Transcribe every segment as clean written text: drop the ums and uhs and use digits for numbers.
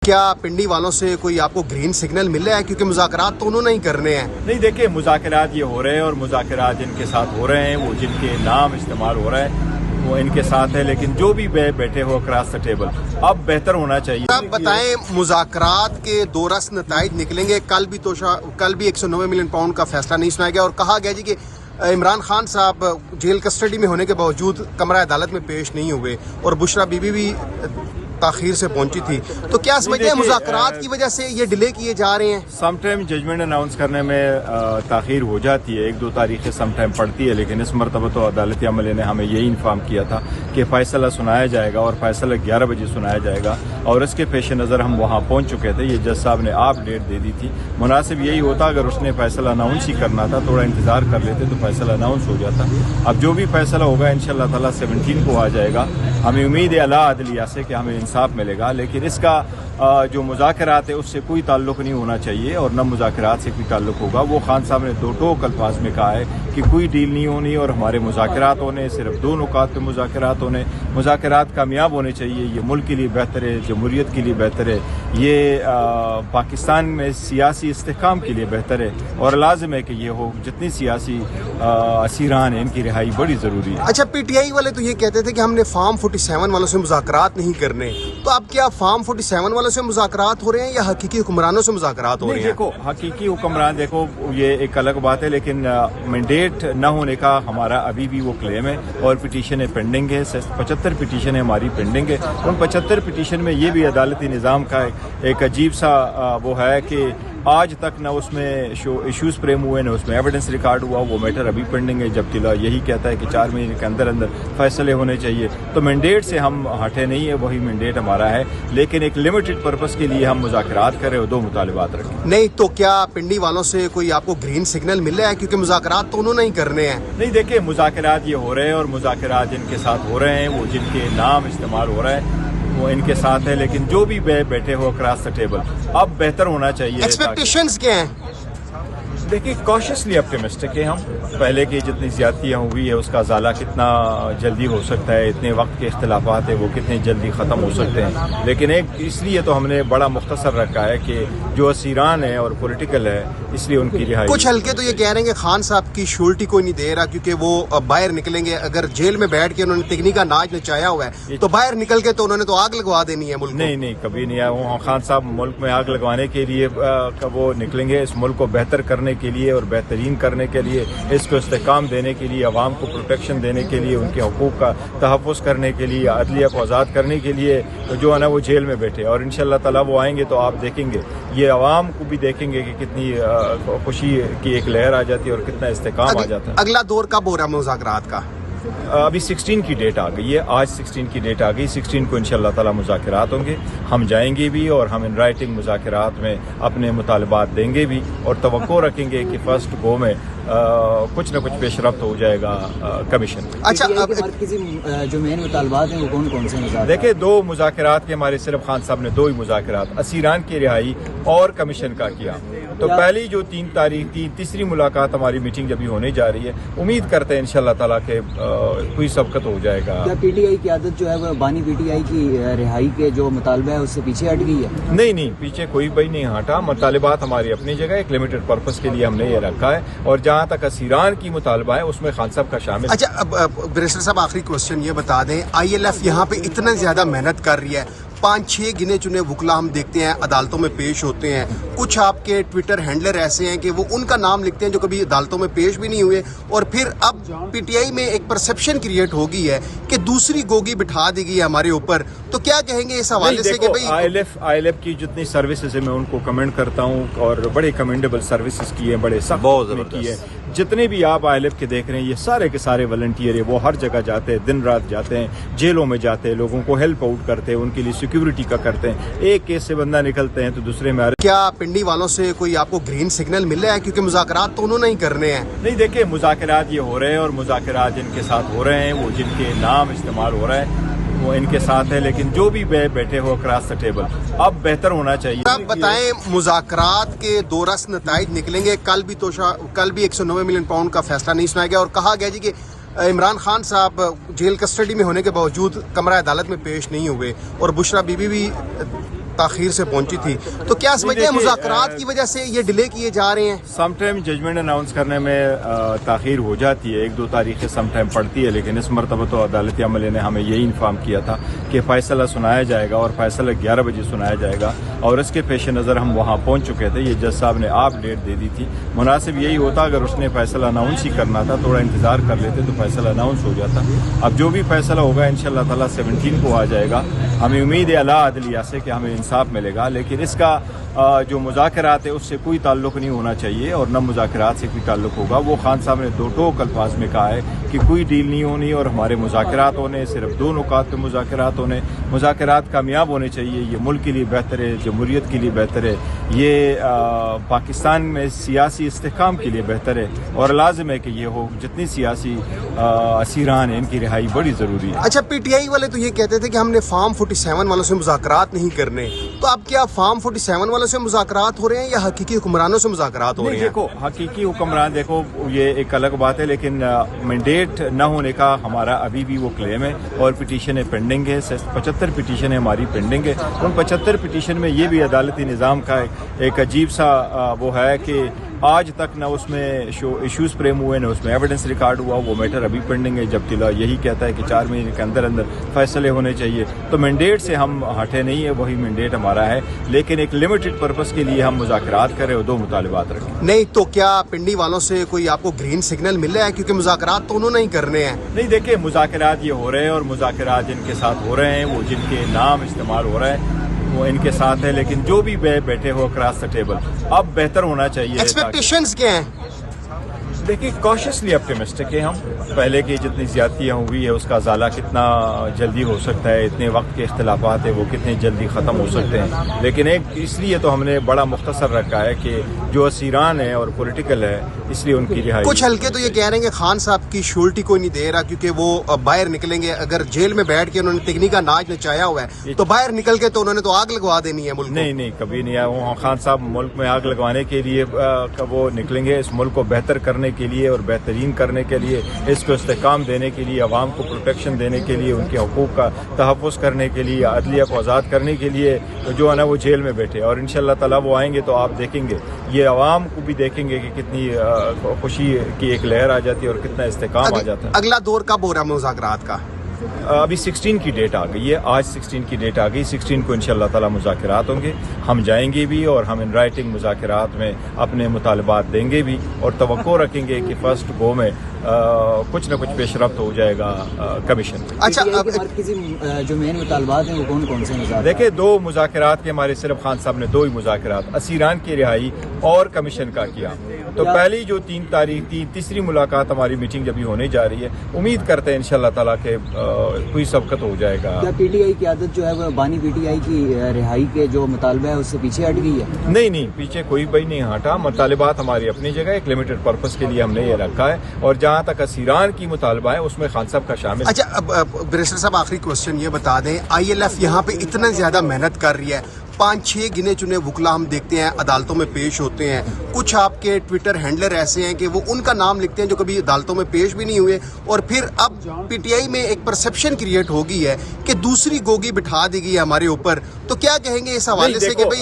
क्या पिंडी वालों से कोई आपको ग्रीन सिग्नल मिल रहा है, क्योंकि मुज़ाकरात तो उन्होंने ही करने हैं? नहीं, देखिए मुज़ाकरात ये हो रहे हैं और मुज़ाकरात जिनके साथ हो रहे हैं वो जिनके नाम इस्तेमाल हो रहा है वो इनके साथ है, लेकिन जो भी बैठे हो अक्रॉस द टेबल अब बेहतर होना चाहिए। आप बताएं, मुज़ाकरात के दो रस नताइज निकलेंगे। कल भी 190 मिलियन पाउंड का फैसला नहीं सुनाया गया और कहा गया जी कि इमरान खान साहब जेल कस्टडी में होने के बावजूद कमरा अदालत में पेश नहीं हुए और बुशरा बीबी भी ताखीर से पहुंची थी। तो क्या समझते हैं मुज़ाकरात की वजह से ये डिले किए जा रहे हैं? समटाइम जजमेंट अनाउंस करने में ताखीर हो जाती है, 1-2 तारीखें समटाइम पड़ती है, लेकिन इस मरतबा तो अदालती अमले ने हमें यही इन्फॉर्म किया था कि फ़ैसला सुनाया जाएगा और फैसला 11 बजे सुनाया जाएगा और इसके पेश नज़र हम वहाँ पहुँच चुके थे। ये जज साहब ने आप डेट दे दी थी। मुनासिब यही होता अगर उसने फैसला अनाउंस ही करना था, थोड़ा इंतज़ार कर लेते तो फैसला अनाउंस हो जाता। अब जो भी फैसला होगा इंशाअल्लाह ताला 17 को आ जाएगा। हमें उम्मीद है अल्लाह अदलिया से कि हमें इंसाफ मिलेगा, लेकिन इसका जो मुज़ाकरात है उससे कोई ताल्लुक़ नहीं होना चाहिए और न मुज़ाकरात से कोई ताल्लुक़ होगा। वो खान साहब ने दो टोक अल्फाज में कहा है कि कोई डील नहीं होनी और हमारे मुज़ाकरात होने, सिर्फ 2 नुकात पे मुज़ाकरात होने, मुज़ाकरात कामयाब होने चाहिए। ये मुल्क के लिए बेहतर है, जमहूरियत के लिए बेहतर है, ये पाकिस्तान में सियासी इस्तेहकाम के लिए बेहतर है और लाजिम है कि ये हो। जितनी सियासी असीरान हैं इनकी रिहाई बड़ी ज़रूरी है। अच्छा, PTI वाले तो ये कहते थे कि हमने फार्म 47 वालों से मुज़ाकरात नहीं करने, तो अब क्या फार्म 47 वालों से मुज़ाकरात हो रहे हैं या हकीकी हुक्मरानों से मुज़ाकरात हो रहे हैं? देखो, हकीकी हुक्मरान देखो ये एक अलग बात है, लेकिन मैंडेट न होने का हमारा अभी भी वो क्लेम है और पिटीशन पेंडिंग है। 75 पिटीशन हमारी पेंडिंग है। उन 75 पिटीशन में ये भी अदालती निज़ाम का एक अजीब सा वो है कि आज तक न उसमें इशूज़ फ्रेम हुए न उसमें एविडेंस रिकॉर्ड हुआ। वो मैटर अभी पेंडिंग है, जबकि यही कहता है कि 4 महीने के अंदर अंदर फैसले होने चाहिए। तो मैंडेट से हम हटे नहीं है, वही मैंडेट हमारा है, लेकिन एक लिमिटेड पर्पस के लिए हम मुज़ाकरात करें और 2 मुतालिबात रखें। नहीं तो क्या पिंडी वालों से कोई आपको ग्रीन सिग्नल मिल रहा है, क्योंकि मुज़ाकरात तो उन्होंने ही करने हैं? नहीं, देखिए मुज़ाकरात ये हो रहे हैं और मुज़ाकरात जिनके साथ हो रहे हैं वो जिनके नाम इस्तेमाल हो रहा है वो इनके साथ है, लेकिन जो भी बैठे हो अक्रॉस द टेबल अब बेहतर होना चाहिए। एक्सपेक्टेशंस क्या हैं? देखिए, कॉशियसली ऑप्टिमिस्टिक है हम। पहले की जितनी ज़्यादतियाँ हुई है उसका ज़ाला कितना जल्दी हो सकता है, इतने वक्त के इख्तिलाफात है वो कितने जल्दी ख़त्म हो सकते हैं, लेकिन एक इसलिए तो हमने बड़ा मुख्तसर रखा है कि जो असीरान है और पॉलिटिकल है इसलिए उनकी रिहाई। कुछ हल्के तो ये कह रहे हैं कि खान साहब की श्योरिटी कोई नहीं दे रहा, क्योंकि वो बाहर निकलेंगे। अगर जेल में बैठ के उन्होंने तकनी का नाच नचाया हुआ है तो बाहर निकल के तो उन्होंने तो आग लगवा देनी है मुल्क को। नहीं, कभी नहीं आया वो खान साहब मुल्क में आग लगवाने के लिए वो निकलेंगे। इस मुल्क को बेहतर करने के लिए और बेहतरीन करने के लिए, इसको इस्तेकाम देने के लिए, अवाम को प्रोटेक्शन देने के लिए, उनके हकूक़ का तहफ़्फ़ुज़ करने के लिए, अदलिया को आज़ाद करने के लिए जो है ना वो जेल में बैठे। और इंशाअल्लाह ताला वो आएंगे तो आप देखेंगे, ये अवाम को भी देखेंगे कि कितनी खुशी की एक लहर आ जाती है और कितना इस्तेकाम आ जाता है। अगला दौर कब हो रहा है मुज़ाकरात का? अभी 16 की डेट आ गई है, आज 16 की डेट आ गई। 16 को इंशाअल्लाह ताला मुज़ाकरात होंगे, हम जाएंगे भी और हम इन राइटिंग मुज़ाकरात में अपने मुतालबात देंगे भी और तवक्को रखेंगे कि फर्स्ट गो में कुछ न कुछ पेशरफ्त हो जाएगा कमीशन। अच्छा, किसी जो मेन मुतालबात हैं वो कौन कौन से? देखिए, 2 मुज़ाकरात के हमारे सिर्फ खान साहब ने 2 ही मुज़ाकरात असीरान की रिहाई और कमीशन का किया। तो पहली जो 3 तारीख थी, तीसरी मुलाकात हमारी मीटिंग जब होने जा रही है, उम्मीद करते हैं इंशाअल्लाह ताला के कोई सबकत हो जाएगा। क्या PTI की आदत जो है वो बानी PTI की रिहाई के जो मुतालबा है उससे पीछे हट गई है? नहीं, पीछे कोई भी नहीं हटा। मुतालिबात हमारी अपनी जगह, एक लिमिटेड पर्पस के लिए हमने ये रखा है और जहाँ तक असीरान की मुतालबा है उसमें खान साहब का शामिल। अच्छा, अब बैरिस्टर साहब आखिरी क्वेश्चन ये बता दें, ILF यहाँ पे इतना ज्यादा मेहनत कर रही है, 5-6 गिने चुने वकला हम देखते हैं अदालतों में पेश होते हैं। कुछ आपके ट्विटर हैंडलर ऐसे हैं कि वो उनका नाम लिखते हैं जो कभी अदालतों में पेश भी नहीं हुए, और फिर अब PTI में एक परसेप्शन क्रिएट हो गई है कि दूसरी गोगी बिठा दी गई है हमारे ऊपर। तो क्या कहेंगे इस हवाले से कि भाई ILF की जितनी सर्विसेज है मैं उनको कमेंट करता हूँ और बड़े कमेंडेबल सर्विसेज की है, बड़े सख्त की है। जितने भी आप ILF के देख रहे हैं ये सारे के सारे वॉलंटियर है, वो हर जगह जाते हैं, दिन रात जाते हैं, जेलों में जाते हैं, लोगों को हेल्प आउट करते हैं, उनके लिए सिक्योरिटी का करते हैं। एक केस से बंदा निकलते हैं तो दूसरे में। क्या पिंडी वालों से कोई आपको ग्रीन सिग्नल मिल रहा है, क्योंकि मुज़ाकरात तो उन्होंने ही करने हैं? नहीं, देखिए मुज़ाकरात ये हो रहे हैं और मुज़ाकरात जिनके साथ हो रहे हैं वो जिनके नाम इस्तेमाल हो रहा है वो इनके साथ है, लेकिन जो भी बैठे हो अक्रॉस द टेबल अब बेहतर होना चाहिए। आप बताएं, मुज़ाकरात के 2 रस नताइज निकलेंगे। कल भी 190 मिलियन पाउंड का फैसला नहीं सुनाया गया और कहा गया जी कि इमरान खान साहब जेल कस्टडी में होने के बावजूद कमरा अदालत में पेश नहीं हुए और बुशरा बीबी भी ताखीर से पहुंची थी, तो क्या समझते हैं मुज़ाकरात की वजह से ये डिले किए जा रहे हैं? सम टाइम जजमेंट अनाउंस करने में ताखीर हो जाती है, 1-2 तारीखें सम टाइम पड़ती है, लेकिन इस मरतबा तो अदालती अमले ने हमें यही इन्फॉर्म किया था कि फ़ैसला सुनाया जाएगा और फ़ैसला 11 बजे सुनाया जाएगा, और इसके पेश नज़र हम वहाँ पहुँच चुके थे। ये जज साहब ने आप डेट दे दी थी। मुनासिब यही होता अगर उसने फ़ैसला अनाउंस ही करना था, थोड़ा इंतज़ार कर लेते तो फ़ैसला अनाउंस हो जाता। अब जो भी फ़ैसला होगा इंशाअल्लाह ताला 17 को आ जाएगा। हमें उम्मीद है अला अदलिया से कि हमें इंसाफ मिलेगा, लेकिन इसका जो मुज़ाकरात है उससे कोई ताल्लुक़ नहीं होना चाहिए और न मुज़ाकरात से कोई ताल्लुक़ होगा। वो खान साहब ने दो टोक अल्फाज में कहा है कि कोई डील नहीं होनी और हमारे मुज़ाकरात होने, सिर्फ 2 नुकात पे मुज़ाकरात होने, मुज़ाकरात कामयाब होने चाहिए। ये मुल्क के लिए बेहतर है, जमहूरियत के लिए बेहतर है, ये पाकिस्तान में सियासी इस्तेहकाम के लिए बेहतर है और लाजिम है कि ये हो। जितनी सियासी असीरान हैं इनकी रिहाई बड़ी ज़रूरी है। अच्छा, PTI वाले तो ये कहते थे कि हमने फार्म 47 वालों से मुज़ाकरात नहीं करने, तो अब क्या फार्म 47 वालों से मुज़ाकरात हो रहे हैं या हकीकी हुक्मरानों से मुज़ाकरात हो रहे हैं? देखो, हकीकी हुक्मरान देखो ये एक अलग बात है, लेकिन मैंडेट न होने का हमारा अभी भी वो क्लेम है और पिटीशन पेंडिंग है। 75 पिटीशन हमारी पेंडिंग है। उन 75 पिटीशन में ये भी अदालती निज़ाम का एक अजीब सा वो है कि आज तक न उसमें इश्यूज फ्रेम हुए, न उसमें एविडेंस रिकॉर्ड हुआ। वो मैटर अभी पेंडिंग है, जबकि यही कहता है कि 4 महीने के अंदर अंदर फैसले होने चाहिए। तो मैंडेट से हम हटे नहीं है, वही मैंडेट हमारा है, लेकिन एक लिमिटेड पर्पस के लिए हम मुज़ाकरात करें और 2 मुतालिबात रखें। नहीं तो क्या पिंडी वालों से कोई आपको ग्रीन सिग्नल मिल रहा है, क्योंकि मुज़ाकरात तो उन्होंने ही करने हैं? नहीं, देखिए मुज़ाकरात ये हो रहे हैं और मुज़ाकरात जिनके साथ हो रहे हैं, वो जिनके नाम इस्तेमाल हो रहे हैं वो इनके साथ है, लेकिन जो भी बैठे हो अक्रॉस द टेबल अब बेहतर होना चाहिए। एक्सपेक्टेशंस क्या हैं? देखिए, कॉशियसली ऑप्टिमिस्टिक है हम। पहले की जितनी ज़्यादतियाँ हुई है उसका ज़ाला कितना जल्दी हो सकता है, इतने वक्त के इख्तिलाफात है वो कितने जल्दी ख़त्म हो सकते हैं, लेकिन एक इसलिए तो हमने बड़ा मुख्तसर रखा है कि जो असीरान है और पॉलिटिकल है इसलिए उनकी रिहाई। कुछ हल्के तो ये कह रहे हैं कि खान साहब की श्योरिटी कोई नहीं दे रहा, क्योंकि वो बाहर निकलेंगे। अगर जेल में बैठ के उन्होंने तकनीक का नाच नचाया हुआ है तो बाहर निकल के तो उन्होंने तो आग लगवा देनी है मुल्क को। नहीं, कभी नहीं आया वो खान साहब मुल्क में आग लगवाने के लिए वो निकलेंगे। इस मुल्क को बेहतर करने के लिए और बेहतरीन करने के लिए, इसको इस्तेहकाम देने के लिए, अवाम को प्रोटेक्शन देने के लिए, उनके हकूक़ का तहफ़्फ़ुज़ करने के लिए, अदलिया को आज़ाद करने के लिए जो है ना वो जेल में बैठे। और इंशाअल्लाह ताला वो आएंगे तो आप देखेंगे, ये अवाम को भी देखेंगे कि कितनी खुशी की एक लहर आ जाती है और कितना इस्तेहकाम आ जाता है। अगला दौर कब हो रहा है मुज़ाकरात का? अभी 16 की डेट आ गई है, आज 16 की डेट आ गई। 16 को इंशाअल्लाह ताला मुज़ाकरात होंगे, हम जाएंगे भी और हम इन राइटिंग मुज़ाकरात में अपने मुतालबात देंगे भी और तवक्को रखेंगे कि फर्स्ट गो में कुछ न कुछ पेशरफ्त हो जाएगा कमीशन। अच्छा, किसी जो मेन मुतालबात हैं वो कौन कौन से? देखिए, 2 मुज़ाकरात के हमारे सिर्फ खान साहब ने 2 ही मुज़ाकरात, असीरान की रिहाई और कमीशन का किया। तो पहली जो 3 तारीख थी, तीसरी मुलाकात हमारी मीटिंग जब होने जा रही है, उम्मीद करते हैं इंशाअल्लाह ताला के कोई सबकत हो जाएगा। क्या PTI की आदत जो है वो बानी PTI की रिहाई के जो मुतालबा है उससे पीछे हट गई है? नहीं, पीछे कोई भी नहीं हटा। मुतालिबात हमारी अपनी जगह, एक लिमिटेड पर्पस के लिए हमने ये रखा है और जहाँ तक असीरान की मुतालबा है उसमें खान साहब का शामिल। अच्छा, अब बैरिस्टर साहब आखिरी क्वेश्चन ये बता दें, ILF यहाँ पे इतना ज्यादा मेहनत कर रही है, 5-6 गिने चुने वकला हम देखते हैं अदालतों में पेश होते हैं। कुछ आपके ट्विटर हैंडलर ऐसे हैं कि वो उनका नाम लिखते हैं जो कभी अदालतों में पेश भी नहीं हुए, और फिर अब PTI में एक परसेप्शन क्रिएट हो गई है कि दूसरी गोगी बिठा दी गई है हमारे ऊपर। तो क्या कहेंगे इस हवाले से कि भाई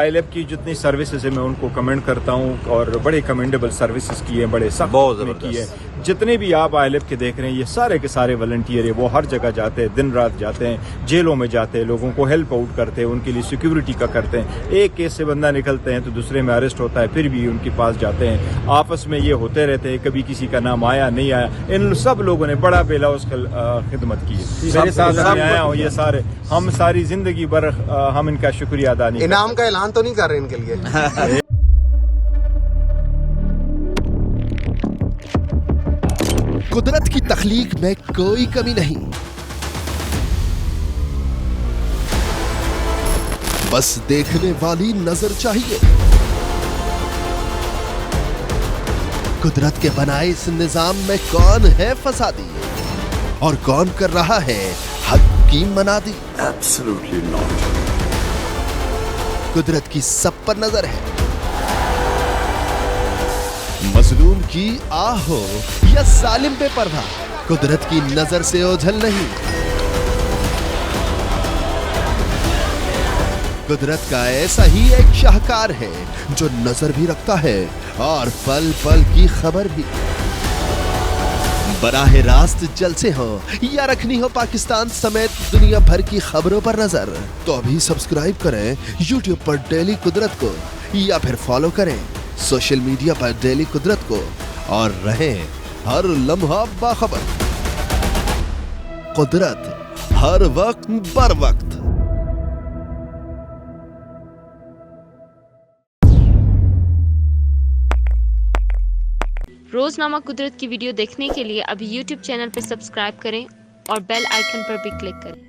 ILF की जितनी सर्विसेज है मैं उनको कमेंट करता हूँ और बड़े कमेंडेबल सर्विसेज की है, बड़े सख्त की है। जितने भी आप ILF के देख रहे हैं ये सारे के सारे वॉलंटियर है, वो हर जगह जाते हैं, दिन रात जाते हैं, जेलों में जाते हैं, लोगों को हेल्प आउट करते हैं, उनके लिए सिक्योरिटी का करते हैं। एक केस से बंदा निकलते हैं तो दूसरे में अरेस्ट होता है, फिर भी उनके पास जाते हैं। आपस में ये होते रहते हैं, कभी किसी का नाम आया नहीं आया। इन सब लोगों ने बड़ा बेला उसका खिदमत की है। मेरे साथ आया हूँ, ये सारे हम सारी जिंदगी भर हम इनका शुक्रिया अदा नहीं। इनाम का ऐलान तो नहीं कर रहे इनके लिए? कुदरत की तख्लीक में कोई कमी नहीं, बस देखने वाली नजर चाहिए। कुदरत के बनाए इस निजाम में कौन है फसादी और कौन कर रहा है हक की मनादी? Absolutely not. कुदरत की सब पर नजर है, मजलूम की आह हो या सालिम पे पर्दा, कुदरत की नजर से ओझल नहीं। कुदरत का ऐसा ही एक शाहकार है जो नजर भी रखता है और पल पल की खबर भी। बराह रास्त जलसे हो या रखनी हो पाकिस्तान समेत दुनिया भर की खबरों पर नजर, तो अभी सब्सक्राइब करें YouTube पर डेली कुदरत को या फिर फॉलो करें सोशल मीडिया पर डेली कुदरत को और रहें हर लम्हा बाखबर। कुदरत हर वक्त बर वक्त। रोजनामा कुदरत की वीडियो देखने के लिए अभी YouTube चैनल पर सब्सक्राइब करें और बेल आइकन पर भी क्लिक करें।